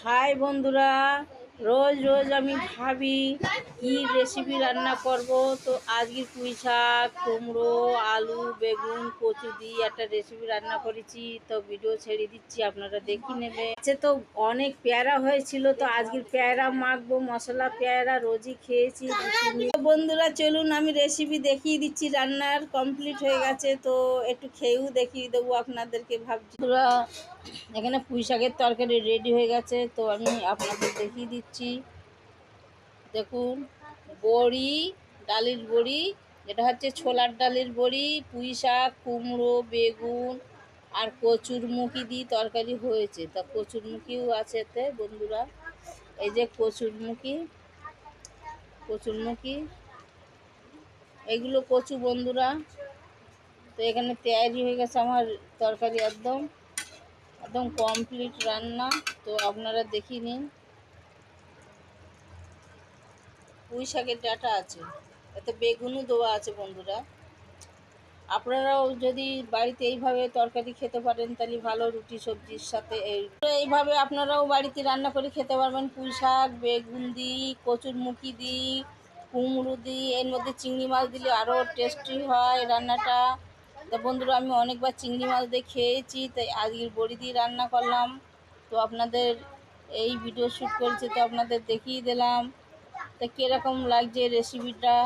High বন্ধুরা, রোজ রোজ আমি ভাবি কি রেসিপি রান্না করব। তো আজকে পুঁই শাক, কুমড়ো, আলু, বেগুন, কচু দিয়ে একটা রেসিপি রান্না করেছি। তো ভিডিও ছেড়ে দিচ্ছি, আপনারা দেখে নেবে। তো অনেক পেয়ারা হয়েছিল, তো আজকের পেয়ারা মাখবো। মশলা পেয়ারা রোজই খেয়েছি। বন্ধুরা চলুন আমি রেসিপি দেখিয়ে দিচ্ছি। রান্নার কমপ্লিট হয়ে গেছে, তো একটু খেয়েও দেখিয়ে দেবো আপনাদেরকে। ভাবছি এখানে পুঁই শাকের তরকারি রেডি হয়ে গেছে, তো আমি আপনাদের দেখিয়ে দিচ্ছি। দেখুন, বড়ি, ডালের বড়ি, এটা হচ্ছে ছোলার ডালের বড়ি, পুঁই শাক, কুমড়ো, বেগুন আর কচুরমুখী দিয়ে তরকারি হয়েছে। তা কচুরমুখীও আছে এতে বন্ধুরা। এই যে কচুরমুখী, এগুলো কচু বন্ধুরা। তো এখানে তৈরি হয়ে গেছে আমার তরকারি, একদম একদম কমপ্লিট রান্না। তো আপনারা দেখিয়ে নিন। পুঁই শাকের ডাঁটা আছে, এতে বেগুনও দেওয়া আছে বন্ধুরা। আপনারাও যদি বাড়িতে এইভাবে তরকারি খেতে পারেন তাহলে ভালো, রুটি সবজির সাথে। এইভাবে আপনারাও বাড়িতে রান্না করে খেতে পারবেন। পুঁই শাক, বেগুন দিই, কচুরমুখী দিই, কুমড়ো দিই, এর মধ্যে চিংড়ি মাছ দিলে আরও টেস্টি হয় রান্নাটা। তো বন্ধুরা আমি অনেকবার চিংড়ি মাছ দিয়ে খেয়েছি, তাই আজকের বড়ি দিয়ে রান্না করলাম। তো আপনাদের এই ভিডিও শ্যুট করেছি, তো আপনাদের দেখিয়ে দিলাম। তো কীরকম লাগছে রেসিপিটা,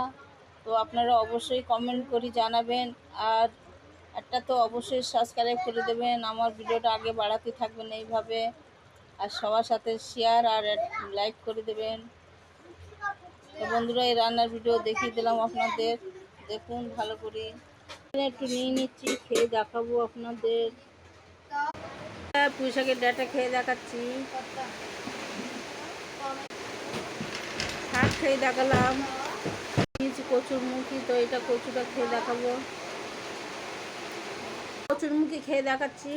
তো আপনারা অবশ্যই কমেন্ট করে জানাবেন। আর একটা তো অবশ্যই সাবস্ক্রাইব করে দেবেন, আমার ভিডিওটা আগে বাড়াতে থাকবেন এইভাবে। আর সবার সাথে শেয়ার আর লাইক করে দেবেন। তো বন্ধুরা এই রান্নার ভিডিও দেখিয়ে দিলাম আপনাদের, দেখুন ভালো করে। একটু নিয়ে নিচ্ছি, খেয়ে দেখাবো আপনাদের। পুঁই শাকের ডাঁটা খেয়ে দেখাচ্ছি, শাক খেয়ে দেখালাম, নিয়েছি কচুরমুখী। তো এটা কচুটা খেয়ে দেখাবো, কচুরমুখী খেয়ে দেখাচ্ছি।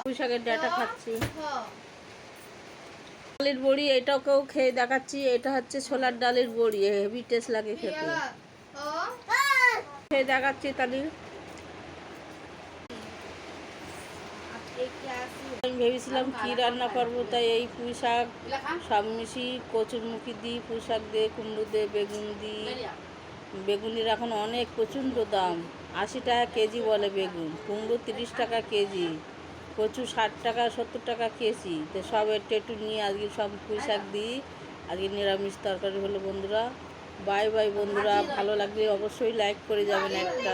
পুঁই শাকের ডাঁটা খাচ্ছি। ডালের বড়ি এটাকেও খেয়ে দেখাচ্ছি। এটা হচ্ছে ছোলার ডালের বড়ি, হেভি টেস্ট লাগে খেতে। খেয়ে দেখাচ্ছি তাহলে। আমি ভেবেছিলাম কি রান্না করবো, তাই এই পুঁই শাক সব মিশিয়ে কচুরমুখী দিই, পুঁই শাক দিয়ে, কুমড়ো দিয়ে, বেগুন দিই। বেগুনের এখন অনেক প্রচণ্ড দাম, 80 টাকা কেজি বলে বেগুন, কুমড়ো 30 টাকা কেজি, কচু 60 টাকা 70 টাকা কেজি। তো সব একটু নিয়ে আজকে সব পুঁই শাক দিই। আজকে নিরামিষ তরকারি হলো বন্ধুরা। বাই বাই বন্ধুরা, ভালো লাগলে অবশ্যই লাইক করে যাবেন একটা।